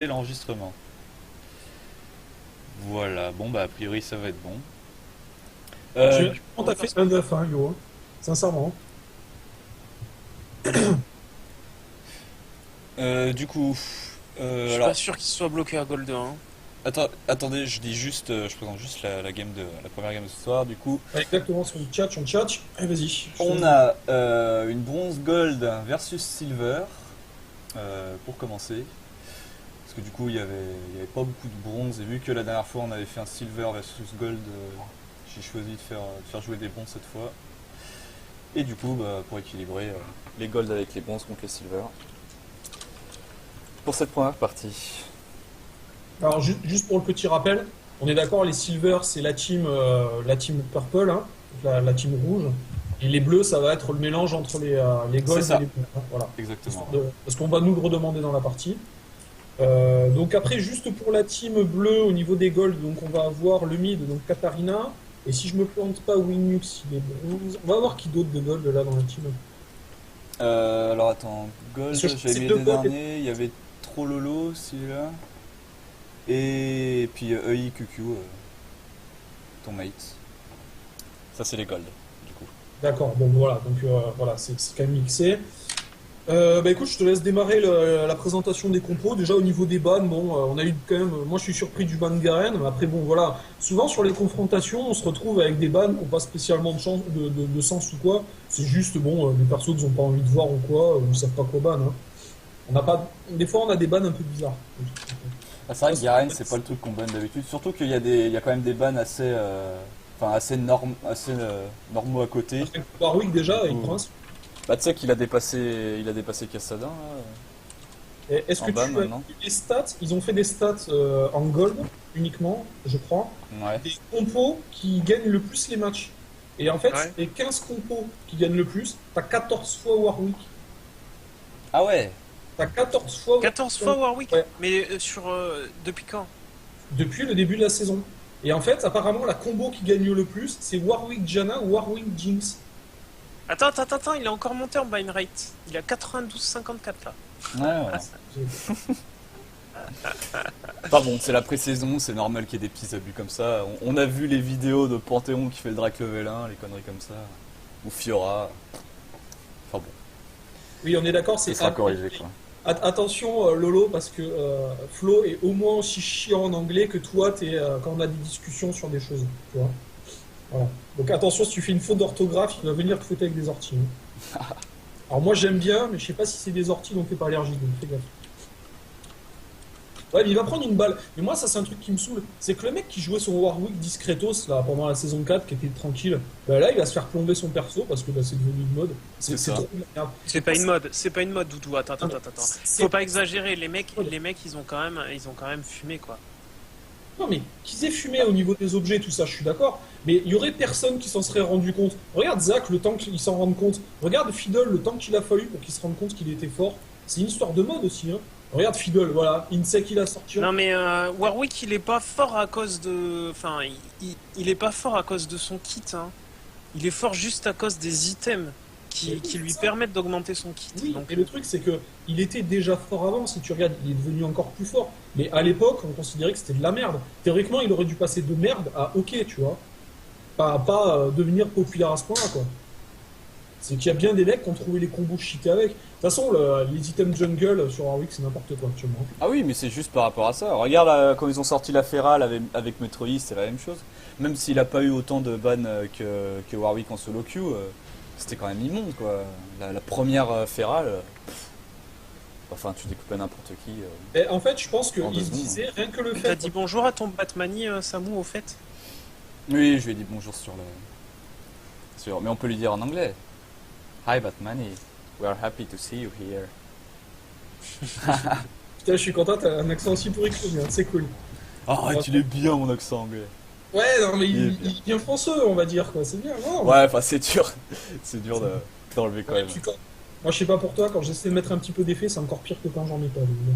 l'enregistrement. Voilà, bon bah a priori ça va être bon. Tu Du on coup, t'a fait un 9, hein, Yo. Sincèrement. du coup, Je suis pas alors sûr qu'il soit bloqué à Gold 1. attendez, je dis juste, je présente juste la première game de ce soir. Du coup, Ouais, exactement, sur le chat, on tchatche. Allez, vas-y. Je te on laisse. a une bronze gold versus silver pour commencer. Parce que du coup il y avait pas beaucoup de bronze et vu que la dernière fois on avait fait un silver versus gold, j'ai choisi de faire jouer des bronzes cette fois. Et du coup, bah, pour équilibrer les golds avec les bronzes contre les silver. Pour cette première partie. Alors, juste pour le petit rappel, on est d'accord, les silver, c'est la team purple, hein, la team rouge. Et les bleus, ça va être le mélange entre les C'est gold et ça, les bleus, hein, voilà. exactement. Parce qu'on va nous le redemander dans la partie. Donc après, juste pour la team bleue au niveau des gold, donc on va avoir le mid, donc Katarina. Et si je me plante pas, Winux, il est bronze. On va voir qui d'autre de gold là dans la team. Alors attends, gold, Parce que je crois que j'avais c'est mis les deux deux gold. derniers, il y avait Trololo, celui-là. Et puis EIQQ, ton mate. Ça c'est les golds, du coup. D'accord, bon voilà, donc voilà, c'est quand même mixé. Bah écoute, je te laisse démarrer la présentation des compos. Déjà au niveau des bans, bon, on a eu quand même. Moi je suis surpris du ban de Garen, mais après bon voilà. Souvent sur les confrontations, on se retrouve avec des bans qui n'ont pas spécialement de sens ou quoi. C'est juste bon, des persos qu'ils n'ont pas envie de voir ou quoi, ou ils savent pas quoi ban. Hein. On n'a pas. Des fois on a des bans un peu bizarres. Ah, c'est vrai que Garen, c'est pas le truc qu'on banne d'habitude. Surtout qu'il y a quand même des bans assez, enfin assez normaux à côté. Warwick Du déjà, il coup, prince. bah tu sais qu'il a dépassé Cassadin Est-ce en que ban tu as vu maintenant. les stats? Ils ont fait des stats en gold uniquement, je crois. Ouais. Des compos qui gagnent le plus les matchs. Et en fait, Ouais. les 15 compos qui gagnent le plus, t'as 14 fois Warwick. Ah ouais. T'as 14 fois 14 fois Warwick. Warwick. Ouais, Mais depuis quand? depuis le début de la saison. Et en fait, apparemment, la combo qui gagne le plus, c'est Warwick Janna ou Warwick Jinx. Attends, il est encore monté en bind rate. Il a 92,54 là. Ouais, voilà. Enfin bon, c'est la pré-saison, c'est normal qu'il y ait des petits abus comme ça. On a vu les vidéos de Panthéon qui fait le Drac level 1, les conneries comme ça. Ou Fiora. Enfin bon, Oui, on est d'accord, ce c'est. sera corrigé quoi. Attention, Lolo, parce que Flo est au moins aussi chiant en anglais que toi, quand on a des discussions sur des choses. Tu vois. Voilà. Donc attention, si tu fais une faute d'orthographe, il va venir te fouetter avec des orties. Hein. Alors moi j'aime bien, mais je sais pas si c'est des orties dont t'es pas allergique, donc fais gaffe. Ouais, mais il va prendre une balle. Mais moi, ça, c'est un truc qui me saoule. C'est que le mec qui jouait son Warwick discretos là, pendant la saison 4, qui était tranquille, bah, là, il va se faire plomber son perso parce que bah, c'est devenu une mode. C'est C'est ça. trop de la merde. C'est pas une mode, Doudou. Attends. C'est Faut pas exagérer. pas- Les mecs, ils ont quand même fumé quoi. Non, mais qu'ils aient fumé au niveau des objets, tout ça, je suis d'accord. Mais il y aurait personne qui s'en serait rendu compte. Regarde Zach, le temps qu'il s'en rende compte. Regarde Fiddle, le temps qu'il a fallu pour qu'il se rende compte qu'il était fort. C'est une histoire de mode aussi. Hein. Regarde Fiddle, voilà. Insec, il a sorti. Non mais Warwick, il est pas fort à cause de, enfin, il est pas fort à cause de son kit. Hein. Il est fort juste à cause des items Mais oui, qui c'est lui ça. permettent d'augmenter son kit. Oui, Donc et le truc, c'est que il était déjà fort avant. Si tu regardes, il est devenu encore plus fort. Mais à l'époque, on considérait que c'était de la merde. Théoriquement, il aurait dû passer de merde à ok, tu vois. Pas devenir populaire à ce point-là, quoi. C'est qu'il y a bien des mecs qui ont trouvé les combos cheatés avec. De toute façon, les items jungle sur Warwick, c'est n'importe quoi actuellement. Ah oui, mais c'est juste par rapport à ça. Regarde quand ils ont sorti la Feral avec Metroid, c'est la même chose. Même s'il a pas eu autant de ban que Warwick en solo queue, c'était quand même immonde quoi. La première Feral, enfin tu découpais n'importe qui. Et en fait, je pense En deux qu'ils se secondes. disaient, rien que le t'as fait. dit bonjour à ton Batmani, Samu, au fait. Oui, je lui ai dit bonjour mais on peut lui dire en anglais. Hi Batmani, we are happy to see you here. Putain, je suis content, t'as un accent aussi pourri que le mien, c'est cool. Arrête, il est bien mon accent anglais. Ouais, non, mais Il est il, bien. il vient français, on va dire, quoi, c'est bien. Non, Ouais, enfin c'est dur, c'est dur d'enlever quand ouais, même. moi, je sais pas pour toi, quand j'essaie de mettre un petit peu d'effet, c'est encore pire que quand j'en mets pas. Donc, bon.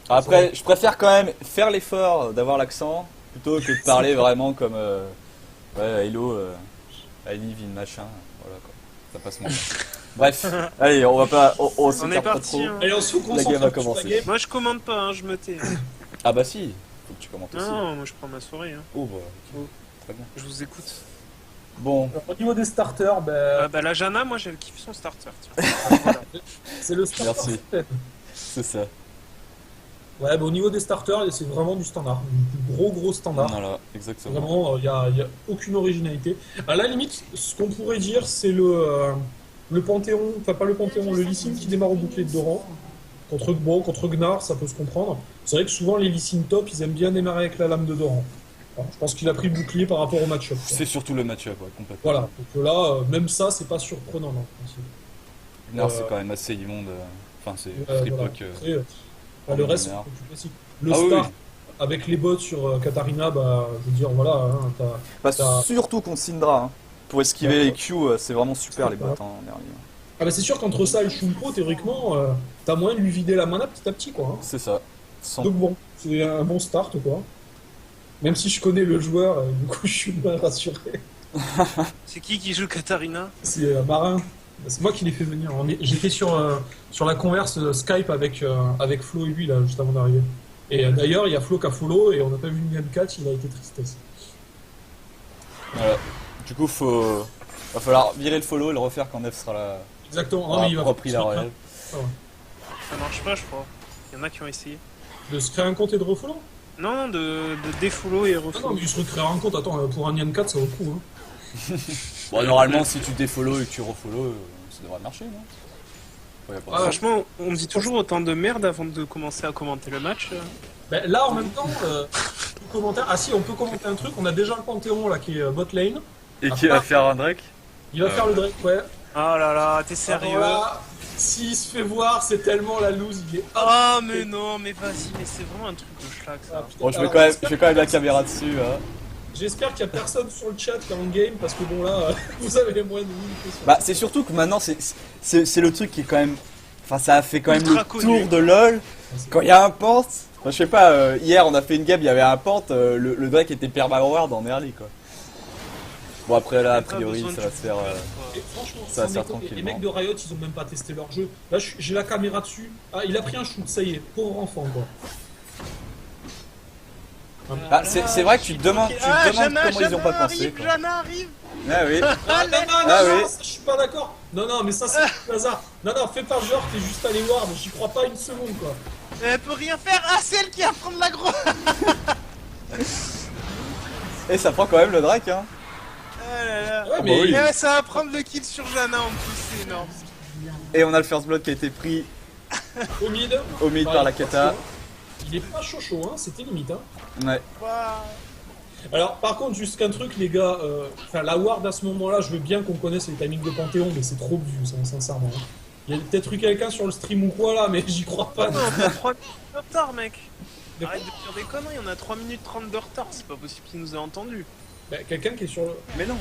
Après, je préfère quand même faire l'effort d'avoir l'accent plutôt que de parler vraiment comme ouais, hello, I live in machin, voilà quoi. ça passe moins. Bref, allez, on va pas. On On est s'écarte pas parti. trop. Hein. Allez, on se concentre game a un peu sur la commencé. game. Moi je commande pas, hein, je me tais. Ah bah si, faut que tu commentes aussi. Non, moi je prends ma soirée. Hein. Oh bah, ok. Oh. Très bien. Je vous écoute. Bon, Alors, au niveau des starters, ben, Bah la Jana, moi j'ai kiffé son starter. Tiens. Voilà. c'est le starter Merci. system. c'est ça. Ouais, bah, au niveau des starters, c'est vraiment du standard. Du gros standard. Voilà, exactement. Vraiment, il y a aucune originalité. À la limite, ce qu'on pourrait dire, c'est le Panthéon, enfin pas le Panthéon, le Lee Sin qui démarre au bouclier de Doran. Contre Gnar, ça peut se comprendre. C'est vrai que souvent, les Lee Sin top, ils aiment bien démarrer avec la lame de Doran. Alors, je pense qu'il a pris le bouclier par rapport au match-up. quoi. C'est surtout le match-up, ouais, complètement. Voilà, donc là, même ça, c'est pas surprenant. Non, Gnar, c'est quand même assez immonde. Enfin, c'est voilà. fripoc. Après, le reste, c'est Gnar. un peu plus classique. Le Ah oui, start, oui. avec les bots sur Katarina, bah, je veux dire, voilà, hein, Bah, t'as- surtout contre Syndra. Hein. Pour esquiver Ouais. les Q, c'est vraiment super les bots hein, en early. Ah bah c'est sûr qu'entre ça et le Shumpo, théoriquement, t'as moyen de lui vider la mana petit à petit, quoi. Hein. C'est ça. Sans- Donc bon, c'est un bon start, quoi. Même si je connais le joueur, du coup je suis moins rassuré. C'est qui joue Katarina? C'est Marin. C'est moi qui l'ai fait venir. J'étais sur la converse Skype avec Flo et lui, là, juste avant d'arriver. Et d'ailleurs, il y a Flo qui a follow et on n'a pas vu une M4, il a été tristesse. Voilà. Du coup, va falloir virer le follow et le refaire quand Nef sera là. Exactement. Aura Non, mais il va repris la relève. Ça marche pas, je crois. Il y en a qui ont essayé. De se créer un compte et de refollow. Non, de défollow et Ah non, refollow. mais il se recréera un compte. Attends, pour un Nyan 4, ça vaut le coup. Hein. Bon, normalement, si tu défollow et que tu refollow, ça devrait marcher, non? Ouais, y a pas de- Franchement, on me dit toujours autant de merde avant de commencer à commenter le match. Ben, là, en même temps, commentaire. Ah si, on peut commenter un truc. On a déjà le Panthéon là qui est bot lane. Et qui va faire un Drake? Il va faire le Drake, ouais. Oh là là, t'es sérieux? Alors là, s'il se fait voir, c'est tellement la loose. Il est Ah mais non, mais vas-y, mais c'est vraiment un truc de schlag Ah, ça. putain. Bon, je mets Alors, quand même la caméra dessus, hein. J'espère qu'il y a personne sur le chat qui est en game parce que bon là, vous avez les moyens de vous questions. Bah, c'est surtout que maintenant, c'est le truc qui est quand même. Enfin, ça a fait quand même Ultra le connu. tour de LoL. Quand il y a un port, enfin, je sais pas, hier on a fait une game, il y avait un port, le Drake était perma-ward en early quoi. Bon, après là, a Pas priori, besoin ça de va se faire. Et franchement, ça va sans se faire déconner, les tranquillement. mecs de Riot, ils ont même pas testé leur jeu. Là, j'ai la caméra dessus. Ah, il a pris un shoot, ça y est, pauvre enfant quoi. Bah, c'est vrai que tu te demandes, comment ils ont pas pensé. Arrive, Quoi. Jana arrive. Ah oui. Ah, non, Ah oui. ça, je suis pas d'accord. Non, mais ça c'est du hasard. Non, fais pas genre, t'es juste allé ward, j'y crois pas une seconde quoi. Elle peut rien faire. Ah, c'est elle qui va prendre l'aggro. Et ça prend quand même le Drake, hein. Ah là là. Ouais, bah mais oui. Et ouais, ça va prendre le kill sur Jana en plus, c'est énorme. Et on a le first blood qui a été pris au mid, au mid par la Kata. il est pas chaud, hein, c'était limite. Hein. Ouais. Waouh. Alors, par contre, juste qu'un truc, les gars, la ward à ce moment-là, je veux bien qu'on connaisse les timings de Panthéon, mais c'est trop vieux, ça, sincèrement. Hein. Il y a peut-être eu quelqu'un sur le stream ou quoi là, mais j'y crois pas. Non, on a 3 minutes de retard, mec. Mais- Arrête de dire des conneries, on a 3 minutes 30 de retard, c'est pas possible qu'il nous ait entendu. Bah, quelqu'un qui est sur le. Mais non.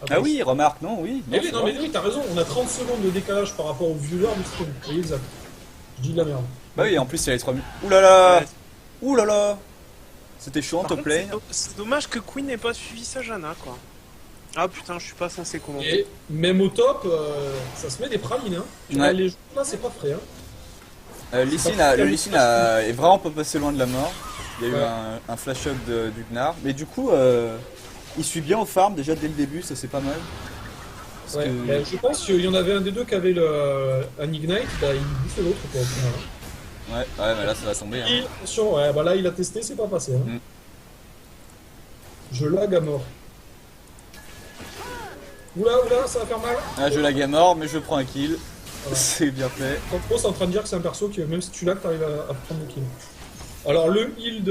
Attends, Ah oui, remarque, non, oui. Mais oui, c'est non, vrai. mais oui, t'as raison, on a 30 secondes de décalage par rapport au viewer du stream. Oui, exact. Je dis de la merde. Bah oui, en plus, il y a les 3 minutes. Ouh là là. Ouais. Ouh là là. C'était chaud en Par top contre, lane. c'est dommage que Queen n'ait pas suivi sa Jana, quoi. Ah putain, je suis pas censé commenter. Et même au top, ça se met des pralines. Hein. Ouais. Les jeux là, c'est pas frais. Hein. Le Lee Sin est vraiment pas passé loin de la mort. Il y a eu Ouais. un flash up du Gnar. Mais du coup, il suit bien au farm déjà dès le début, ça c'est pas mal. Parce Ouais. que- Bah, je pense qu'il y en avait un des deux qui avait un Ignite, bah, il bouffait l'autre. Quoi, au final, hein. Ouais, mais là ça va tomber. Hein. Et attention, ouais, bah là il a testé, c'est pas passé. Hein. Mm. Je lag à mort. Oula, ça va faire mal. Ah, je lag à mort, mais je prends un kill. Voilà. C'est bien fait. En gros, c'est en train de dire que c'est un perso qui, même si tu lag, t'arrives à prendre le kill. Alors, le heal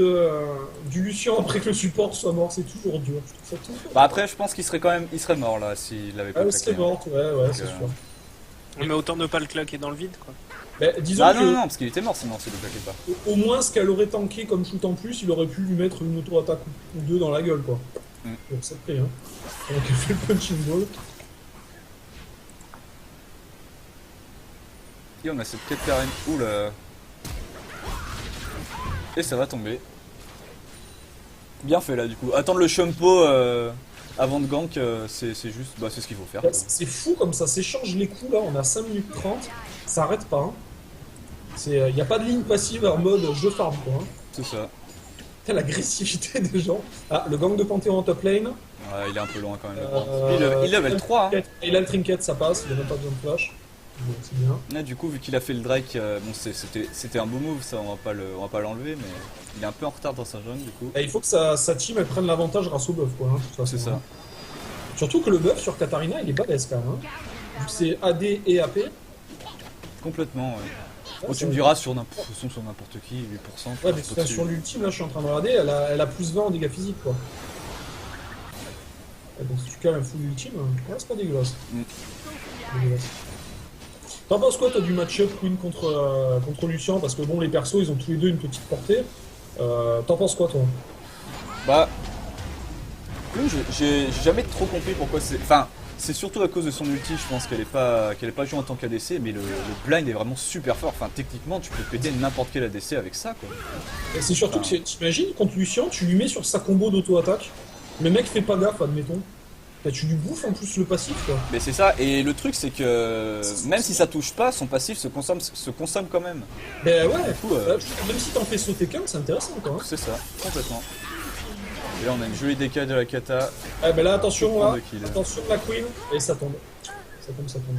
du Lucian après que le support soit mort, c'est toujours dur. Je trouve ça toujours. Bah après, je pense qu'il serait quand même, il serait mort là s'il avait pas Ah, claqué, c'est hein. mort, ouais, c'est euh, sûr. Mais autant ne pas le claquer dans le vide, quoi. Bah, disons Ah que, non, parce qu'il était mort sinon s'il le claquait pas. au moins, ce qu'elle aurait tanké comme shoot en plus, il aurait pu lui mettre une auto-attaque ou deux dans la gueule, quoi. Mm. Donc, ça te plaît, hein. Donc, elle fait le punching ball. Et on a cette quête Karen. Oula. Et ça va tomber. Bien fait là du coup. Attendre le Shumpo avant de gank, c'est juste, bah, c'est ce qu'il faut faire. Quoi. C'est fou comme ça s'échange les coups là, on a 5 minutes 30, ça arrête pas. Il n'y a pas de ligne passive en mode je farm quoi. C'est ça. Putain, l'agressivité des gens. Ah, le gang de Panthéon en top lane. Ouais, il est un peu loin quand même. Il level 3. Hein. Il a le trinket, ça passe, il a même pas besoin de flash. Bon, c'est bien. Là, du coup, vu qu'il a fait le Drake, bon, c'était un beau move, ça, on va pas l'enlever, mais il est un peu en retard dans sa jungle, du coup. Et il faut que sa team elle prenne l'avantage grâce au buff, quoi. Hein, de toute façon, C'est ça. hein. Surtout que le buff sur Katarina, il est balèze quand même. Hein. Vu que c'est AD et AP. Complètement, ouais. Ouais, Bon, tu me diras sur n'importe qui, 8%. Ouais, mais sur l'ultime, là, je suis en train de regarder, elle a plus 20 en dégâts physiques, quoi. Ouais, donc si tu cales un full ultime, ouais, c'est pas dégueulasse. Dégueulasse. T'en penses quoi, toi, du match-up Queen contre Lucian? Parce que bon, les persos, ils ont tous les deux une petite portée. T'en penses quoi, toi? Bah, j'ai jamais trop compris pourquoi c'est. Enfin, c'est surtout à cause de son ulti, je pense qu'elle est pas jouée en tant qu'ADC, mais le blind est vraiment super fort. Enfin, techniquement, tu peux péter n'importe quel ADC avec ça, quoi. Et c'est surtout que, t'imagines, contre Lucian, tu lui mets sur sa combo d'auto-attaque, le mec fait pas gaffe, admettons. Bah, tu lui bouffes en plus le passif, quoi. Mais c'est ça, et le truc, c'est que même si ça touche pas, son passif se consomme quand même. Ben ouais, Du coup, même si t'en fais sauter qu'un, c'est intéressant, quoi. Hein. C'est ça, complètement. Et là, on a une jolie décale de la kata. Ah ben là, attention, là, de kill. attention la Queen, et ça tombe. Ça tombe.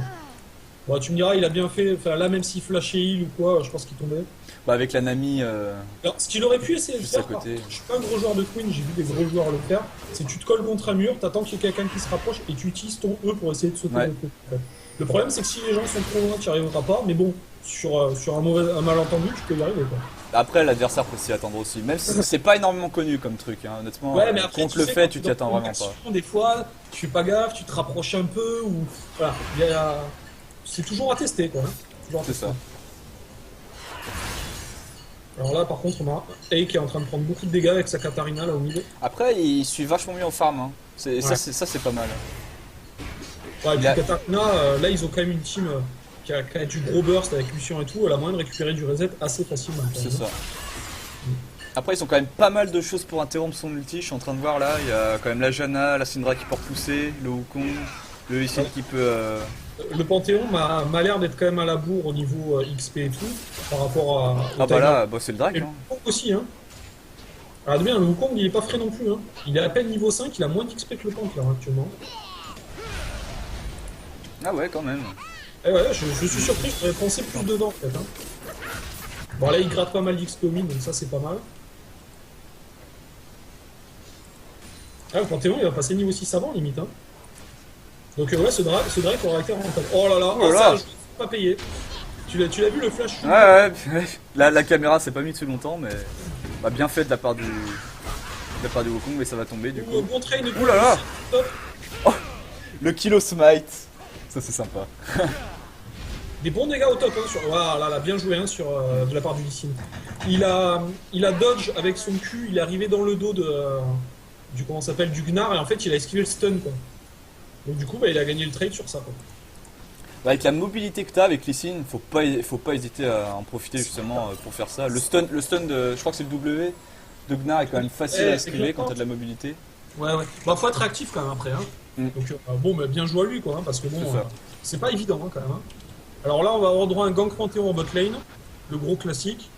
Bon, tu me diras, il a bien fait, enfin là, même s'il flashait heal ou quoi, je pense qu'il tombait. Bah, avec la Nami. Alors, ce qu'il aurait pu essayer de Juste à faire, côté. je suis pas un gros joueur de Queen, j'ai vu des gros joueurs le faire, c'est que tu te colles contre un mur, t'attends qu'il y ait quelqu'un qui se rapproche et tu utilises ton E pour essayer de sauter Ouais. de l'autre côté, en fait. Le problème, c'est que si les gens sont trop loin, tu n'y arriveras pas, mais bon, sur un malentendu, tu peux y arriver, quoi. Après, l'adversaire peut s'y attendre aussi. Même si c'est pas énormément connu comme truc, hein. Honnêtement. Ouais, mais après, contre le sais, fait, quand tu es t'y attends dans une vraiment pas. action, des fois, tu fais pas gaffe, tu te rapproches un peu, ou. Voilà, c'est toujours à tester, quoi. Hein. Toujours à C'est tester. ça. Alors là, par contre, on a A qui est en train de prendre beaucoup de dégâts avec sa Katarina, là, au milieu. Après, il suit vachement mieux en farm. Hein. Ouais. Ça, c'est pas mal. Ouais, et puis Il a- Katarina, là, ils ont quand même une team qui a du gros burst avec Lucian et tout, elle a moyen de récupérer du reset assez facilement. quand C'est même. ça. Après, ils ont quand même pas mal de choses pour interrompre son ulti. Je suis en train de voir là, il y a quand même la Janna, la Syndra qui peut repousser, le Wukong, le Issei qui peut. Le Panthéon m'a l'air d'être quand même à la bourre au niveau XP et tout, par rapport à. au Ah bah timer. là, bah, c'est le Drake. Et le Hein. Wukong aussi, hein. Alors bien, le Wukong il est pas frais non plus, hein. Il est à peine niveau 5, il a moins d'XP que le Panthéon là actuellement. Ah ouais, quand même. Eh ouais, je suis surpris, j'aurais pensé plus dedans en fait. Hein. Bon là il gratte pas mal d'XP au mid, donc ça c'est pas mal. Ah le Panthéon il va passer niveau 6 avant limite. Hein. Donc ouais, ce Drake aura été rentable. Oh là là, Oh là ça, là. je l'ai pas payé. Tu l'as vu le flash shoot Ouais. La caméra s'est pas mise depuis longtemps, mais bah, bien fait de la part du Wukong, mais ça va tomber du coup. Bon train, Ouh là là. top. Le Kilo Smite, ça c'est sympa. Des bons dégâts au top, hein, sur... Voilà, là, bien joué hein, sur, de la part du Lee Sin. Il a dodge avec son cul, il est arrivé dans le dos du comment ça s'appelle, du Gnar, et en fait il a esquivé le stun quoi. Donc du coup bah, il a gagné le trade sur ça quoi. Bah, avec la mobilité que t'as avec Lee Sin, faut pas hésiter à en profiter justement pour faire ça. Le stun de, je crois que c'est le W de Gnar est quand même facile à esquiver quand t'as de la mobilité. Ouais. Bah faut être actif quand même après. Hein. Mm. Donc bon, bah, bien joué à lui quoi, hein, parce que bon, C'est ça. c'est pas évident hein, quand même. Hein. Alors là on va avoir droit à un gank Panthéon en bot lane, le gros classique.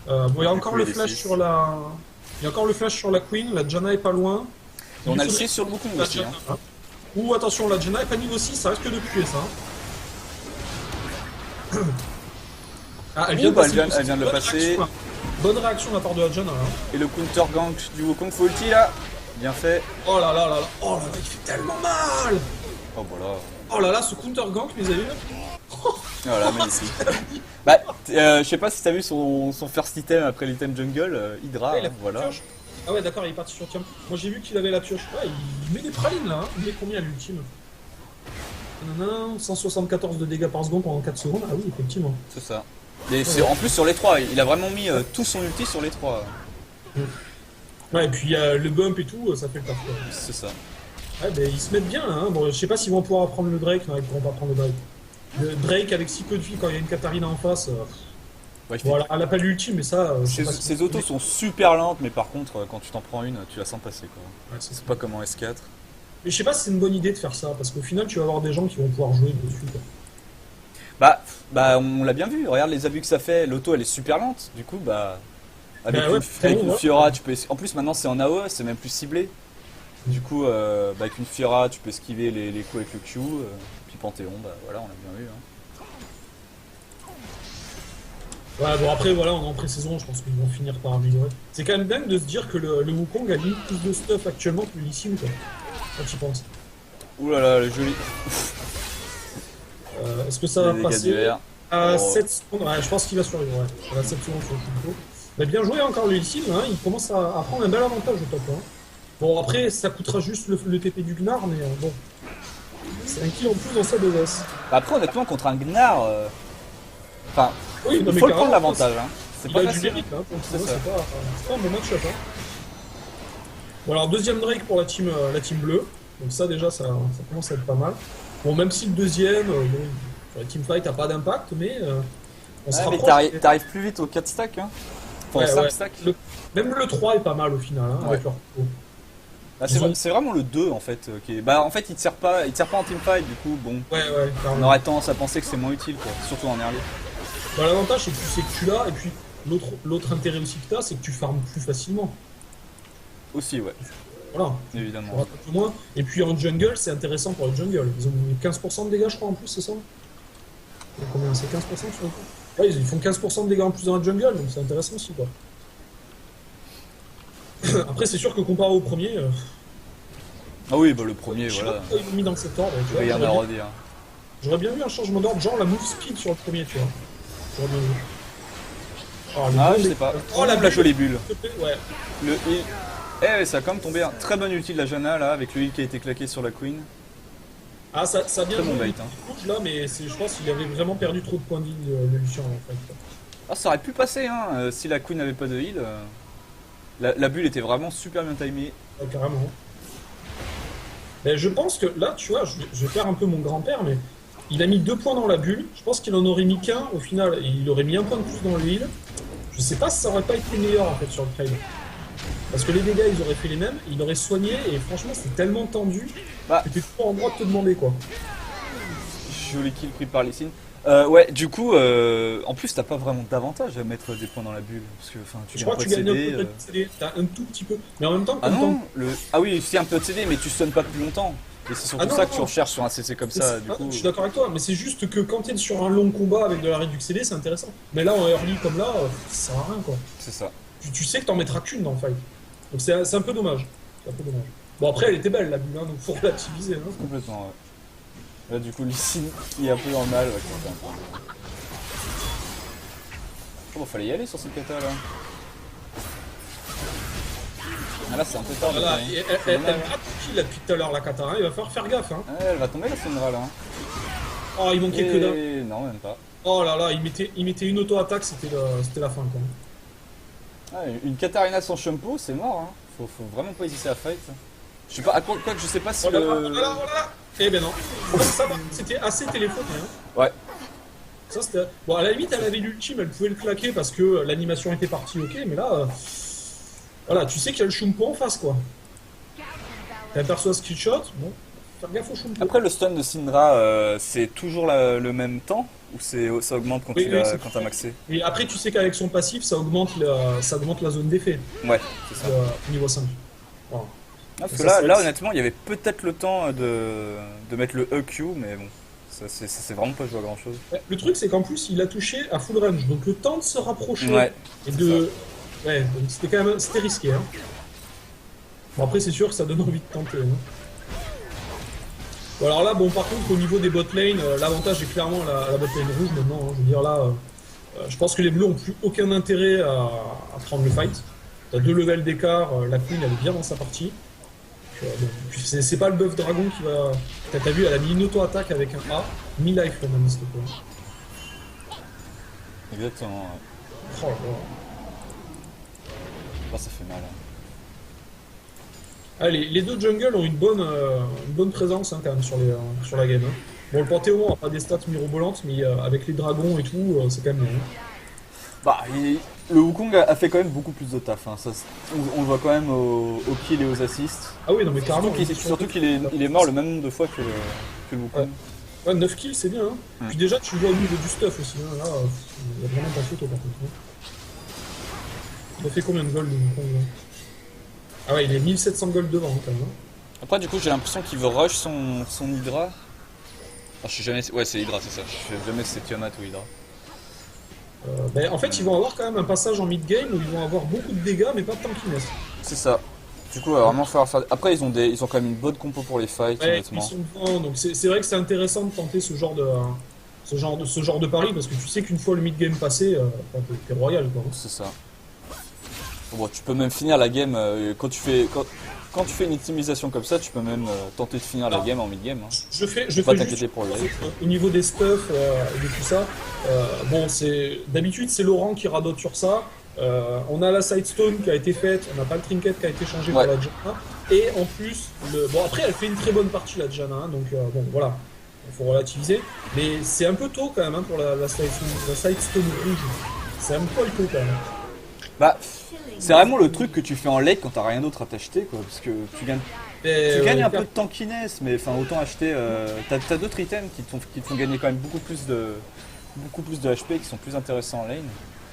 Bon il y a encore le flash sur la... Il y a encore le flash sur la Queen, la Janna est pas loin. Et on a le faudrait- 6 sur le Wukong La aussi. Janna, Hein. hein. Ouh attention, la Janna est pas niveau 6, ça risque de tuer ça. Hein. Ah, elle vient de bah, passer. elle vient de le Bonne passer. réaction, hein. Bonne réaction de la part de la Janna. Hein. Et le counter gank du Wukong full ulti là. Bien fait. Oh là là là là, oh là là, il fait tellement mal. Oh voilà. Oh là là, ce counter gank, mes amis. Voilà, magnifique. Bah, je sais pas si t'as vu son first item après l'item jungle, Hydra, Ouais, il a hein, fait voilà. la pioche. Ah ouais, d'accord, il est parti sur Tiam. Moi j'ai vu qu'il avait la pioche. Ouais, il met des pralines là. Hein. Il met combien à l'ultime? 174 de dégâts par seconde pendant 4 secondes. Ah oui, effectivement. C'est ça. Et c'est en plus sur les 3, il a vraiment mis tout son ulti sur les 3. Ouais, et puis le bump et tout, ça fait le taf. Quoi. C'est ça. Ouais, ben ils se mettent bien là. Hein. Bon, je sais pas s'ils vont pouvoir prendre le Drake. Non, ils pourront pas prendre le Drake. Le Drake avec si peu de vie quand il y a une Katarina en face. Ouais, Bon, elle a pas l'ultime, mais ça. je sais pas si- Ses autos sont super lentes, mais par contre, quand tu t'en prends une, tu la sens passer quoi. Ouais, c'est ça. C'est pas comme en S4. Mais je sais pas si c'est une bonne idée de faire ça, parce qu'au final, tu vas avoir des gens qui vont pouvoir jouer dessus, quoi. Bah, on l'a bien vu. Regarde les abus que ça fait. L'auto, elle est super lente. Du coup, bah, avec Bah ouais, avec une ouais. Fiora, tu peux. En plus, maintenant, c'est en AOE, c'est même plus ciblé. Du coup, bah, avec une Fiora, tu peux esquiver les coups avec le Q. Puis Panthéon, bah voilà, on l'a bien vu. Hein. Ouais, bon après voilà, on est en pré-saison, je pense qu'ils vont finir par améliorer. C'est quand même dingue de se dire que le Wukong a limite plus de stuff actuellement que le Lee Sin, quoi. Quand tu y penses. Ouh là là, le joli. Est-ce que ça Les va dégâts passer du verre. à Oh. 7 secondes? Ouais, je pense qu'il va survivre, ouais. À 7 secondes sur le coup. Mais bien joué encore le Lee Sin, hein. Il commence à prendre un bel avantage au top. Hein. Bon après, ça coûtera juste le TP du Gnar, mais bon. C'est un kill en plus dans sa 2S. Bah, après, honnêtement, contre un Gnar. Enfin, Oui, non, il mais faut le carrément, prendre l'avantage. Hein. C'est il pas a du facile. mérite là, pour le C'est coup, ça. c'est pas un bon match-up. Hein. Bon alors deuxième Drake pour la team bleue, donc ça déjà ça commence à être pas mal. Bon même si le deuxième, bon, sur la teamfight a pas d'impact, mais on se Ouais, mais rapproche. t'arrives plus vite aux 4 stacks. Hein. Enfin, Ouais, aux 5 ouais. stacks. Même le 3 est pas mal au final, hein, avec Ouais. leur combo. Bah, Ils ont- c'est vraiment le 2 en fait. Qui est... Bah, en fait, il te sert pas en teamfight. Du coup, bon. Ouais, On clairement. aurait tendance à penser que c'est moins utile, quoi. Surtout en early. Bah, l'avantage c'est que tu sais que tu l'as, et puis l'autre intérêt aussi que t'as, c'est que tu farmes plus facilement. Aussi, ouais. Voilà. Tu Évidemment. rates un peu moins. Et puis en jungle, c'est intéressant pour les jungle. Ils ont 15% de dégâts, je crois, en plus, c'est ça? Et combien? C'est 15% sur le coup? Ouais, ils font 15% de dégâts en plus dans la jungle, donc c'est intéressant aussi, quoi. Après, c'est sûr que comparé au premier, Ah oui, bah le premier, je sais voilà. pas pourquoi ils l'ont mis dans cet ordre. Tu vois, Rien à j'aurais bien, redire. j'aurais bien vu un changement d'ordre, genre la move speed sur le premier, tu vois. J'aurais bien vu. Oh, le Ah, bon je sais dé- pas. Oh, la la bulle. jolie bulle. Ouais. Le heal. Eh, ça a quand même tombé un très bon ulti de la Janna là, avec le heal qui a été claqué sur la Queen. Ah, ça a bien Très bon joué, bait, il hein. rouge, là, mais je pense qu'il avait vraiment perdu trop de points de vie, le Lucien, en fait. Ah, ça aurait pu passer, hein, si la Queen n'avait pas de heal. La bulle était vraiment super bien timée. Ouais, carrément. Mais je pense que là, tu vois, je vais faire un peu mon grand-père, mais il a mis 2 points dans la bulle. Je pense qu'il en aurait mis qu'un au final, et il aurait mis un point de plus dans le heal. Je sais pas si ça aurait pas été meilleur en fait sur le trade. Parce que les dégâts ils auraient fait les mêmes, il aurait soigné, et franchement c'était tellement tendu Bah. que t'es toujours en droit de te demander quoi. Joli kill pris par Lysine. Ouais, du coup, en plus, t'as pas vraiment d'avantage à mettre des points dans la bulle. Parce que, enfin, tu Je gagnes crois pas que de tu gagnes un CD. peu de CD, t'as un tout petit peu. Mais en même temps, Ah comme non, ah oui, c'est un peu de CD, mais tu sonnes pas plus longtemps. Et c'est surtout Ah non, ça non, que tu non. recherches sur un CC comme ça, du coup. Je suis d'accord avec toi, mais c'est juste que quand t'es sur un long combat avec de la réduction CD, c'est intéressant. Mais là en early comme là, ça sert à rien quoi. C'est ça. Tu sais que t'en mettras qu'une dans le fight. Donc c'est un peu dommage. C'est un peu dommage. Bon après elle était belle la bulle, hein, donc faut relativiser. Hein. Complètement, ouais. Là, du coup, Lysine, il est un peu dans le mal. Ouais, qui fait un peu. Oh, fallait y aller sur cette kata là. Ah là, c'est un peu tard. Voilà, déjà, hein. et elle C'est dommage, gratte qui là depuis tout à l'heure la katana, il va falloir faire gaffe. Hein. Ouais, elle va tomber la Syndra là. Hein. Oh il manquait que d'un. Et... Non, même pas. Oh là là, il mettait une auto-attaque, c'était la fin quoi. Ah, une Katarina sans shampoo, c'est mort. Hein. Faut vraiment pas hésiter à fight. Je sais pas, à quoi que je sais pas si Oh là là, le. oh là là, oh là là. Eh ben non. Ça va, c'était assez téléphoné. Hein. Ouais. Ça, c'était... Bon, à la limite, elle avait l'ultime, elle pouvait le claquer parce que l'animation était partie, ok, mais là, voilà, tu sais qu'il y a le Shumpo en face, quoi. T'aperçois skill shot, bon, faire gaffe au Shumpo. Après, le stun de Syndra, c'est toujours le même temps ou ça augmente quand Oui, tu oui, l'as c'est quand t'as maxé? Et après, tu sais qu'avec son passif, ça augmente la zone d'effet Ouais, c'est ça. niveau 5. Voilà. Ah, parce que Ça, là, c'est- là, honnêtement, il y avait peut-être le temps de mettre le EQ, mais bon, ça c'est vraiment pas joué à grand chose. Ouais, le truc, c'est qu'en plus, il a touché à full range, donc le temps de se rapprocher Ouais, et de... Ouais, donc c'était quand même... C'était risqué, hein. Bon, après, c'est sûr que ça donne envie de tenter, hein. Bon, alors là, bon, par contre, au niveau des bot lane, l'avantage est clairement la bot lane rouge maintenant. Hein. Je veux dire, là, je pense que les bleus ont plus aucun intérêt à prendre le fight. T'as 2 levels d'écart, la queen elle est bien dans sa partie. Bon, puis c'est pas le buff dragon qui va. T'as vu, elle a mis une auto-attaque avec un A, 1000 life le même, s'il te plaît. exactement. Ouais. Oh là là. Ah, ça fait mal. Hein. Ah, les deux jungles ont une bonne présence hein, quand même sur la game. Hein. Bon, le Panthéon n'a pas des stats mirobolantes, mais avec les dragons et tout, c'est quand même bien. Hein. Bah, le Wukong a fait quand même beaucoup plus de taf. Hein. Ça, on le voit quand même au kill et aux assists. Ah oui, non mais carrément. Surtout qu'il est mort le même nombre de fois que le Wukong. Ouais, 9 kills, c'est bien. Hein. Puis déjà, tu vois au niveau du stuff aussi. Hein. Là, il y a vraiment pas de photo par contre. Hein. Il a fait combien de gold le Wukong là? Ah ouais, il est 1700 gold devant quand même. Hein. Après, du coup, j'ai l'impression qu'il veut rush son Hydra. Ah, je sais jamais. Ouais, c'est Hydra, c'est ça. Je sais jamais si c'est Tiamat ou Hydra. En fait, ils vont avoir quand même un passage en mid-game où ils vont avoir beaucoup de dégâts, mais pas de tankiness. C'est ça. Du coup, il va vraiment falloir faire. Après, ils ont quand même une bonne compo pour les fights, ouais, honnêtement. ils sont devant, donc c'est vrai que c'est intéressant de tenter ce genre de pari parce que tu sais qu'une fois le mid-game passé, t'es royal quoi. C'est ça. Bon, tu peux même finir la game quand tu fais une optimisation comme ça, tu peux même tenter de finir la game en mid-game. Hein. Je fais pas juste t'inquiéter pour le au niveau des stuff et de tout ça. Bon, d'habitude c'est Laurent qui radote sur ça. On a la sidestone qui a été faite, on n'a pas le trinket qui a été changé pour la Janna. Et en plus, bon après elle fait une très bonne partie la Janna, hein, donc bon voilà, il faut relativiser. Mais c'est un peu tôt quand même hein, pour la sidestone rouge. C'est un peu tôt quand même. Bah, c'est vraiment le truc que tu fais en late quand t'as rien d'autre à t'acheter quoi, parce que tu gagnes un peu de tankiness, mais enfin autant acheter. T'as d'autres items qui te font gagner quand même beaucoup plus de HP, qui sont plus intéressants en lane.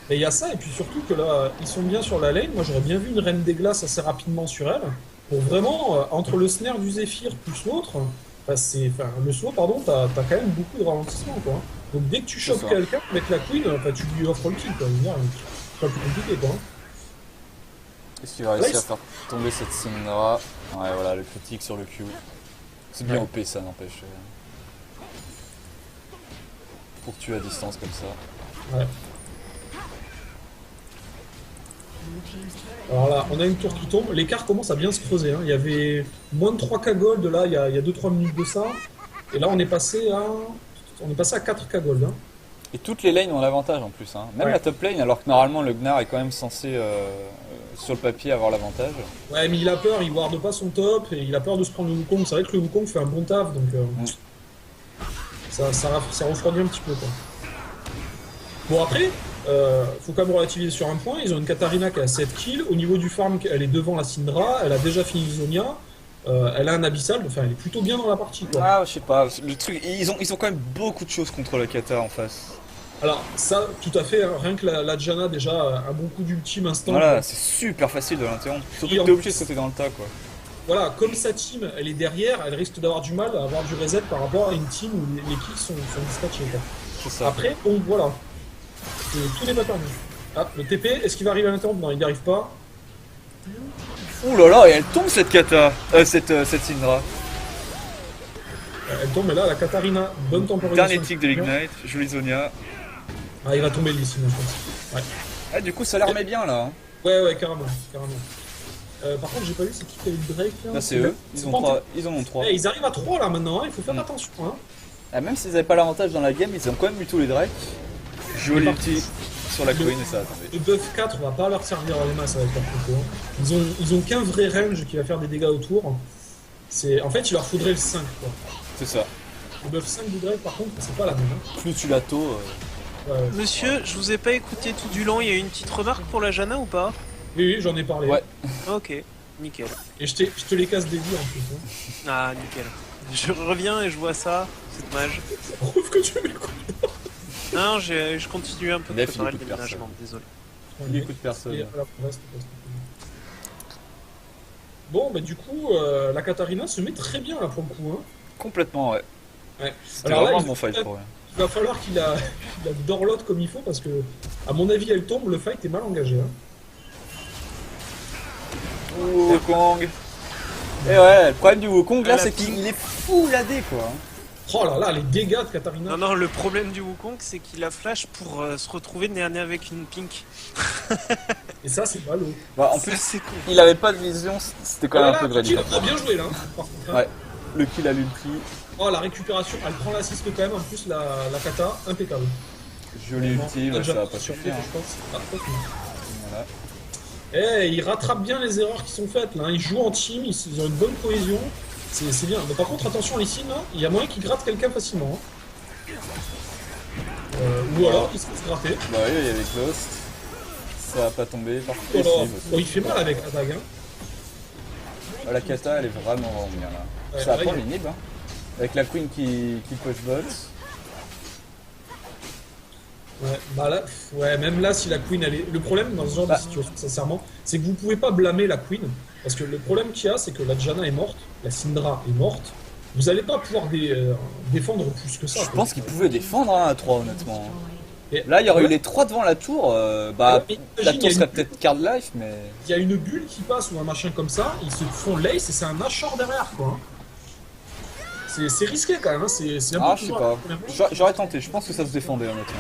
Et il y a ça, et puis surtout que là, ils sont bien sur la lane. Moi, j'aurais bien vu une reine des glaces assez rapidement sur elle. Pour vraiment, entre le snare du Zephyr plus l'autre, le slow, pardon, t'as quand même beaucoup de ralentissement, quoi. Donc dès que tu chopes quelqu'un avec la queen, tu lui offres le kill, quoi. C'est pas plus compliqué, quoi. Est-ce qu'il va réussir à faire tomber cette Syndra? Ouais, voilà, le critique sur le Q. C'est bien OP, ça n'empêche. Pour tuer à distance comme ça. Ouais. Alors là, on a une tour qui tombe, l'écart commence à bien se creuser. Hein. Il y avait moins de 3k gold là, il y a 2-3 minutes de ça. Et là, on est passé à 4k gold. Hein. Et toutes les lanes ont l'avantage en plus. Hein. Même la top lane, alors que normalement le Gnar est quand même censé, sur le papier, avoir l'avantage. Ouais, mais il a peur, il warde pas son top et il a peur de se prendre le Wukong. C'est vrai que le Wukong fait un bon taf, donc ça refroidit un petit peu. Quoi. Bon, après. Faut quand même relativiser sur un point, ils ont une Katarina qui a 7 kills, au niveau du farm elle est devant la Syndra, elle a déjà fini Zonia, elle a un abyssal, enfin elle est plutôt bien dans la partie quoi. Ah je sais pas, le truc, ils ont quand même beaucoup de choses contre la Kata en face. Alors ça tout à fait, hein, rien que la Janna déjà un bon coup d'ultime instant. Voilà, c'est super facile de l'interrompre, surtout que t'es obligé de sauter dans le tas quoi. Voilà, comme sa team elle est derrière, elle risque d'avoir du mal à avoir du reset par rapport à une team où les kills sont dispatchés quoi. C'est ça. Après, bon voilà. Tout n'est pas perdu. Ah, le TP, est-ce qu'il va arriver à l'interrompre? Non, il n'y arrive pas. Ouh là là, et elle tombe cette Kata, cette Syndra. Elle tombe, mais là, la Katarina, bonne temporisation. Dernier tick de l'Ignite, jolie Zonia. Ah, il va tomber le Lee, je pense. Ouais. Ah, du coup, ça la remet bien là. Hein. Ouais, carrément. Par contre, j'ai pas vu c'est qui a eu le break là. Là, c'est eux, ils en ont 3. Hey, ils arrivent à 3 là maintenant, hein. Il faut faire attention. Hein. Ah, même s'ils n'avaient pas l'avantage dans la game, ils ont quand même eu tous les drakes. Joli ulti sur la queen et ça a tombé. Le buff 4 va pas leur servir à les masses avec leur compo. Ils ont qu'un vrai range qui va faire des dégâts autour. En fait, il leur faudrait le 5 quoi. C'est ça. Le buff 5 du Drake par contre, c'est pas la même. Hein. Plus tu la taux. Monsieur, je vous ai pas écouté tout du long, il y a une petite remarque pour la Janna ou pas? Oui, j'en ai parlé. Ouais. Ok, nickel. Et je te les casse des vies en plus. Hein. Ah, nickel. Je reviens et je vois ça, c'est dommage. Prouve que tu m'écoutes. Non, je continue un peu de préparer le déménagement, désolé. Il écoute personne. Bon, bah du coup, la Katarina se met très bien là pour le coup. Hein. Complètement, ouais. C'était alors vraiment là, un bon fight pour elle. Il va falloir qu'il a dorlote comme il faut parce que, à mon avis, elle tombe, le fight est mal engagé. Hein. Wukong. Et ouais, le problème du Wukong là, c'est qu'il est full AD quoi. Oh là là, les dégâts de Katarina. Non, le problème du Wukong, c'est qu'il a flash pour se retrouver nez à nez avec une pink. Et ça, c'est ballot. Bah, en plus, il avait pas de vision, c'était quand même un peu gratuit. Il a bien joué là. Par contre, hein. Ouais, le kill à l'ulti. Oh, la récupération, elle prend l'assist quand même. En plus, la Kata, impeccable. Joli ulti, ça va pas suffire. Je pense. Ah, okay. Voilà. Eh, ils rattrapent bien les erreurs qui sont faites là. Ils jouent en team, ils ont une bonne cohésion. C'est bien. Mais par contre, attention ici, là, il y a moyen qu'ils grattent quelqu'un facilement. Hein. Ou alors qu'ils se fassent gratter. Bah oui, il y avait Ghost. Ça va pas tomber. Par Oh là, contre, il fait mal avec la dague. Hein. La kata, elle est vraiment bien là. Ouais, ça là, apprend il- l'inhib. Hein. Avec la queen qui push bot. Ouais, bah là, ouais, même là, si la queen, elle est. Le problème dans ce genre de situation, sincèrement, c'est que vous pouvez pas blâmer la queen. Parce que le problème qu'il y a, c'est que la Janna est morte, la Syndra est morte. Vous allez pas pouvoir défendre plus que ça. Je pense qu'ils pouvaient défendre hein, à 3 honnêtement. Et Là, il y aurait eu ouais. les 3 devant la tour. Bah, Ouais, mais la imagine, tour il y a serait une- peut-être card life, mais. Il y a une bulle qui passe ou un machin comme ça, ils se font lace et c'est un Ashore derrière, quoi. Hein. C'est risqué quand même, hein. C'est un Ah, peu je sais toujours pas. la première fois. J'aurais tenté. Je pense que ça se défendait honnêtement.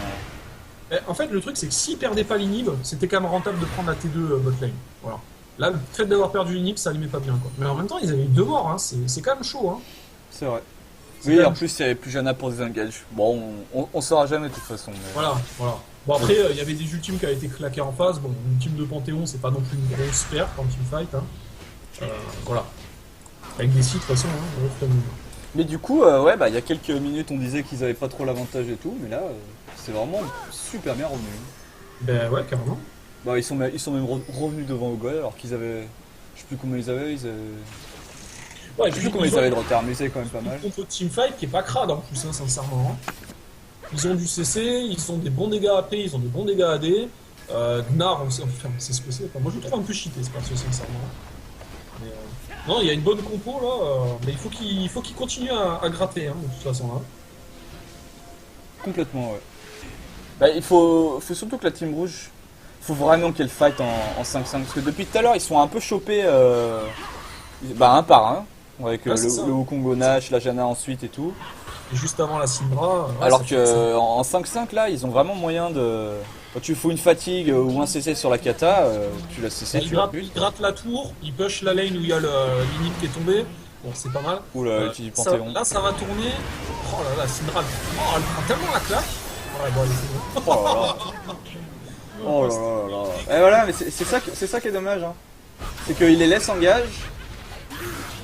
En fait, le truc, c'est que s'ils perdaient pas l'inhib, c'était quand même rentable de prendre la T2 botlane. Voilà. Là, le fait d'avoir perdu l'inhib, ça allumait pas bien, quoi. Mais en même temps, ils avaient eu 2 morts, hein. C'est quand même chaud, hein. C'est vrai. C'est Oui, quand en même plus, il y avait plus Janna pour désengage. Bon, on saura jamais de toute façon. Mais... Voilà, voilà. Bon, après, il y avait des ultimes qui avaient été claqués en face. Bon, une ultime de Panthéon, c'est pas non plus une grosse perte en teamfight, hein. Voilà. Avec des sites, de toute façon, hein. Ouais, c'est Mais du coup, ouais, bah, il y a quelques minutes, on disait qu'ils avaient pas trop l'avantage et tout, mais là, c'est vraiment super bien revenu. Ben ouais, carrément. Bah, ils sont même revenus devant Ogol alors qu'ils avaient. Je sais plus combien ils avaient. Ouais, Je sais plus combien ils avaient de retard, mais ils avaient quand même pas mal. Contre teamfight qui est pas crade en plus, hein, sincèrement. Hein. Ils ont du CC, ils ont des bons dégâts AP, ils ont des bons dégâts AD. Gnar, on sait ce que c'est. Enfin, moi je le trouve un peu cheaté ce perso, sincèrement. Mais, non, il y a une bonne compo là, mais il faut qu'il continue à gratter, hein, de toute façon. Là. Complètement, ouais. Bah, il faut surtout que la team rouge, faut vraiment qu'elle fight en 5-5. Parce que depuis tout à l'heure, ils sont un peu chopés bah, un par un. Avec Ah, c'est ça. le Wukong Nash, la Janna ensuite et tout. Et juste avant la Syndra. Ouais, Alors ça fait ça. que en 5-5 là, ils ont vraiment moyen de. Quand tu fous une fatigue ou un CC sur la kata, tu la CC, Il tu la gratte, butes. il gratte la tour, il push la lane où il y a l'inhib qui est tombé. Bon, c'est pas mal. Ou le du Ça- Panthéon. là, ça va tourner. Oh là là, Syndra, elle prend tellement la claque. Ouais, bon, allez, c'est bon. Oh là là. Oh là là là là. Et voilà, mais c'est ça qui est dommage. Hein. C'est qu'il les laisse en gage.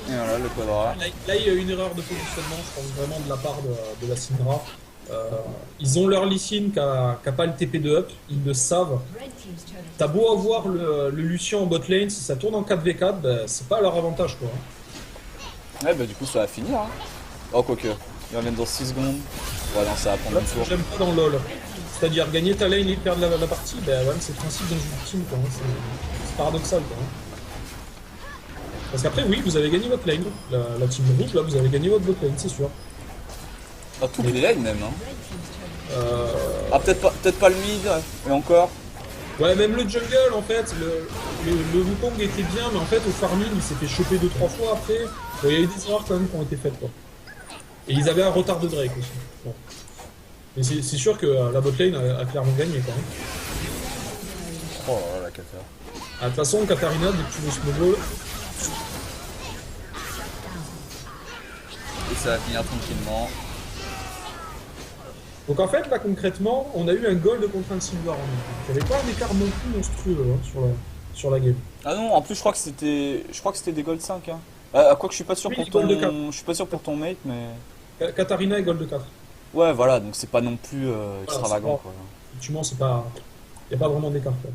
Et voilà, le quadra. Là, il y a une erreur de positionnement, je pense vraiment de la part de la Syndra. Ils ont leur Lee Sin qui a pas le TP de up, ils le savent. T'as beau avoir le Lucian en bot lane, si ça tourne en 4v4, bah, c'est pas à leur avantage quoi. Ouais, bah du coup, ça va finir. Hein. Oh, quoique. Ils reviennent dans 6 secondes. Ouais, non, ça va prendre Là, une ce que tour. j'aime pas dans LoL. C'est-à-dire gagner ta lane et perdre la partie, bah ouais, c'est le principe d'un jeu de team quoi. Hein. C'est paradoxal quoi. Hein. Parce qu'après, oui, vous avez gagné votre lane. La team rouge, là, vous avez gagné votre bot lane, c'est sûr. Ah, toutes les lanes même. Hein. Euh, Ah, peut-être pas le mid, mais encore. Ouais, même le jungle, en fait, le Wukong était bien, mais en fait, au farming, il s'est fait choper 2-3 fois après. Bon, il y a eu des erreurs quand même qui ont été faites, quoi. Et ils avaient un retard de Drake aussi. Bon. Mais c'est sûr que la botlane a clairement gagné, quand même. Oh là là, la cata. Ah, de toute façon, Katarina, dès que tu veux snowball, Et ça va finir tranquillement. donc en fait, là, concrètement, on a eu un gold contre un silver. Il n'y avait pas un écart non plus monstrueux hein, sur la game. Ah non, en plus, je crois que c'était des gold 5. Hein. Quoi que je suis pas sûr Oui, pour gold de 4. je suis pas sûr pour ton mate, mais. Katarina est gold de 4. Ouais, voilà, donc c'est pas non plus extravagant, c'est pas- quoi. Effectivement, c'est pas. Il n'y a pas vraiment d'écart, quoi.